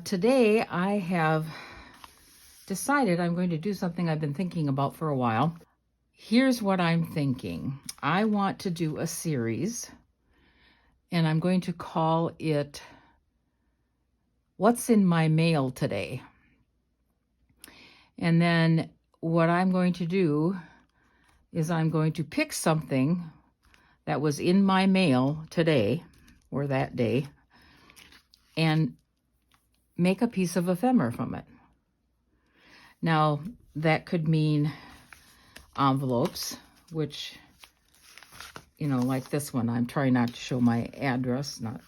Today I have decided I'm going to do something I've been thinking about for a while. Here's what I'm thinking. I want to do a series, and I'm going to call it What's in My Mail Today? And then what I'm going to do is I'm going to pick something that was in my mail today or that day and make a piece of ephemera from it. Now, that could mean envelopes, which, like this one, I'm trying not to show my address, and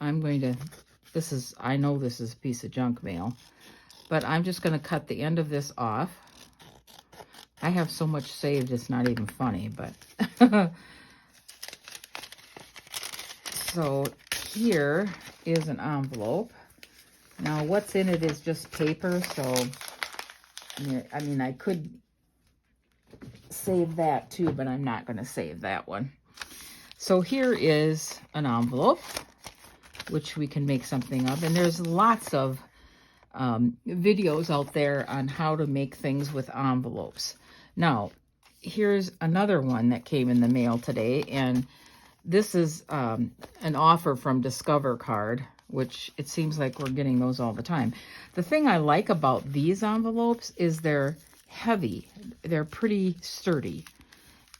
I'm going to, I know this is a piece of junk mail, but I'm just going to cut the end of this off. I have so much saved, it's not even funny, but so here is an envelope. Now, what's in it is just paper, so, I mean, I could save that too, but I'm not going to save that one. So here is an envelope, which we can make something of, and there's lots of videos out there on how to make things with envelopes. Now, here's another one that came in the mail today, and this is an offer from Discover Card, which it seems like we're getting those all the time. The thing I like about these envelopes is they're heavy. They're pretty sturdy.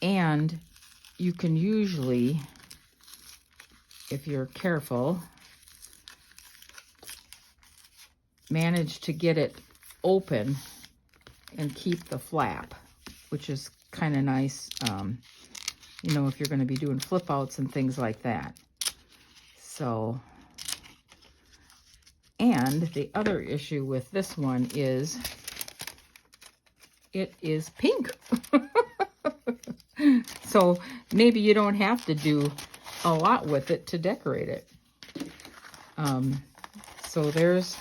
And you can usually, if you're careful, manage to get it open and keep the flap, which is kind of nice, if you're going to be doing flip outs and things like that. So, and the other issue with this one is it is pink. So maybe you don't have to do a lot with it to decorate it. So there's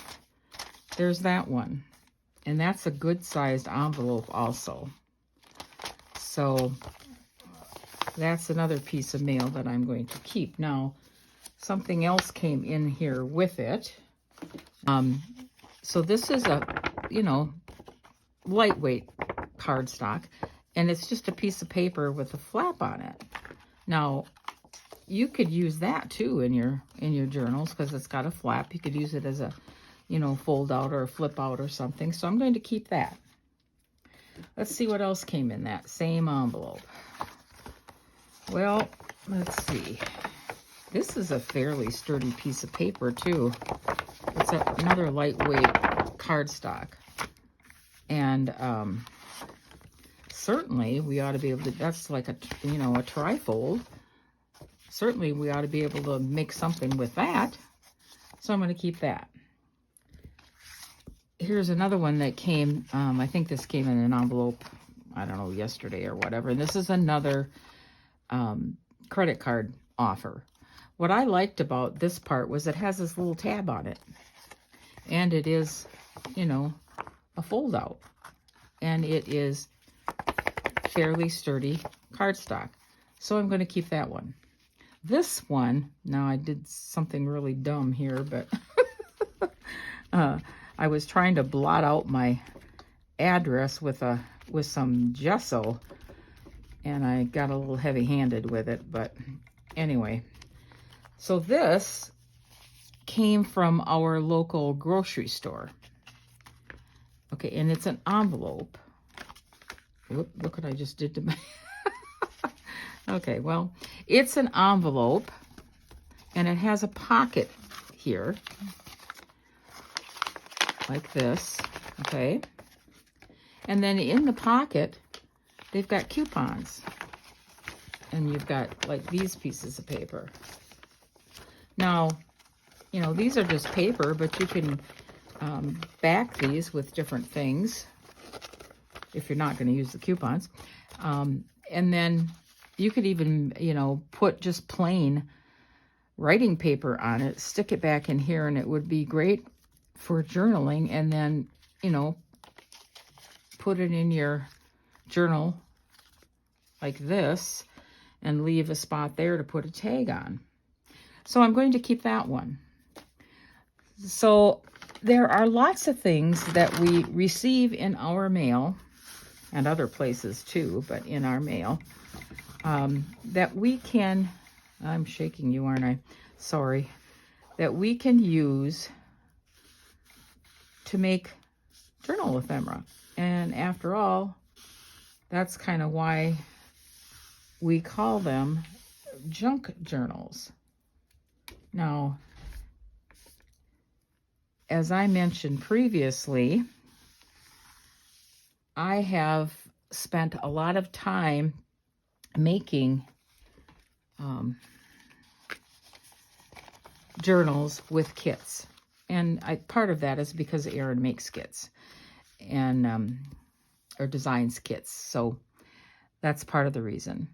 that one. And that's a good sized envelope also. So that's another piece of mail that I'm going to keep. Now, something else came in here with it. So this is a, lightweight cardstock, and it's just a piece of paper with a flap on it. Now, you could use that too in your journals because it's got a flap. You could use it as a, fold out or a flip out or something. So I'm going to keep that. Let's see what else came in that same envelope. Well, let's see. This is a fairly sturdy piece of paper too. It's another lightweight cardstock. And certainly we ought to be able to, that's like a trifold. Certainly we ought to be able to make something with that. So I'm going to keep that. Here's another one that came, I think this came in an envelope, I don't know, yesterday or whatever. And this is another credit card offer. What I liked about this part was it has this little tab on it. And it is, a fold out. And it is fairly sturdy cardstock. So I'm going to keep that one. This one, now I did something really dumb here, but I was trying to blot out my address with some gesso, and I got a little heavy-handed with it, but anyway. So this came from our local grocery store. Okay, and it's an envelope. Whoop, look what I just did to my... Okay, well, it's an envelope, and it has a pocket here, like this, okay? And then in the pocket, they've got coupons. And you've got, like, these pieces of paper. Now, these are just paper, but you can back these with different things if you're not going to use the coupons. And then you could even, put just plain writing paper on it, stick it back in here, and it would be great for journaling. And then, put it in your journal like this and leave a spot there to put a tag on. So I'm going to keep that one. So there are lots of things that we receive in our mail, and other places too, but in our mail, that we can, I'm shaking you, aren't I? Sorry. That we can use to make journal ephemera. And after all, that's kind of why we call them junk journals. Now, as I mentioned previously, I have spent a lot of time making journals with kits. And part of that is because Erin makes kits and or designs kits. So that's part of the reason.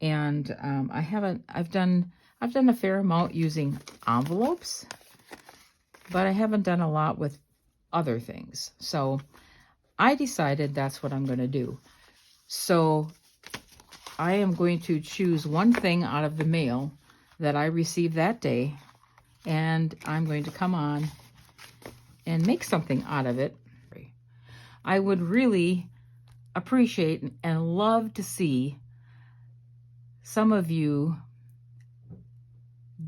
And I've done a fair amount using envelopes, but I haven't done a lot with other things. So I decided that's what I'm going to do. So I am going to choose one thing out of the mail that I received that day, and I'm going to come on and make something out of it. I would really appreciate and love to see some of you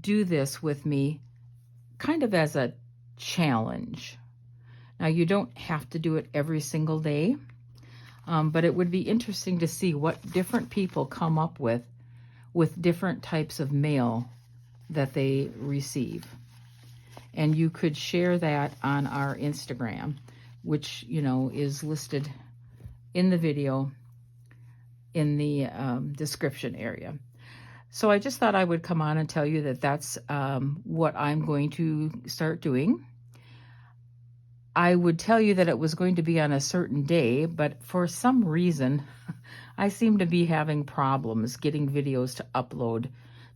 do this with me, kind of as a challenge. Now, you don't have to do it every single day, but it would be interesting to see what different people come up with different types of mail that they receive. And you could share that on our Instagram, which, you know, is listed in the video in the description area. So I just thought I would come on and tell you that that's what I'm going to start doing. I would tell you that it was going to be on a certain day, but for some reason, I seem to be having problems getting videos to upload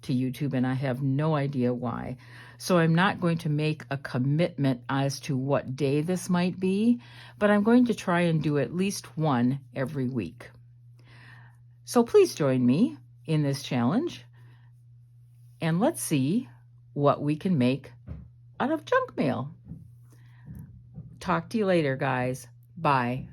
to YouTube, and I have no idea why. So I'm not going to make a commitment as to what day this might be, but I'm going to try and do at least one every week. So please join me in this challenge, and let's see what we can make out of junk mail. Talk to you later, guys. Bye.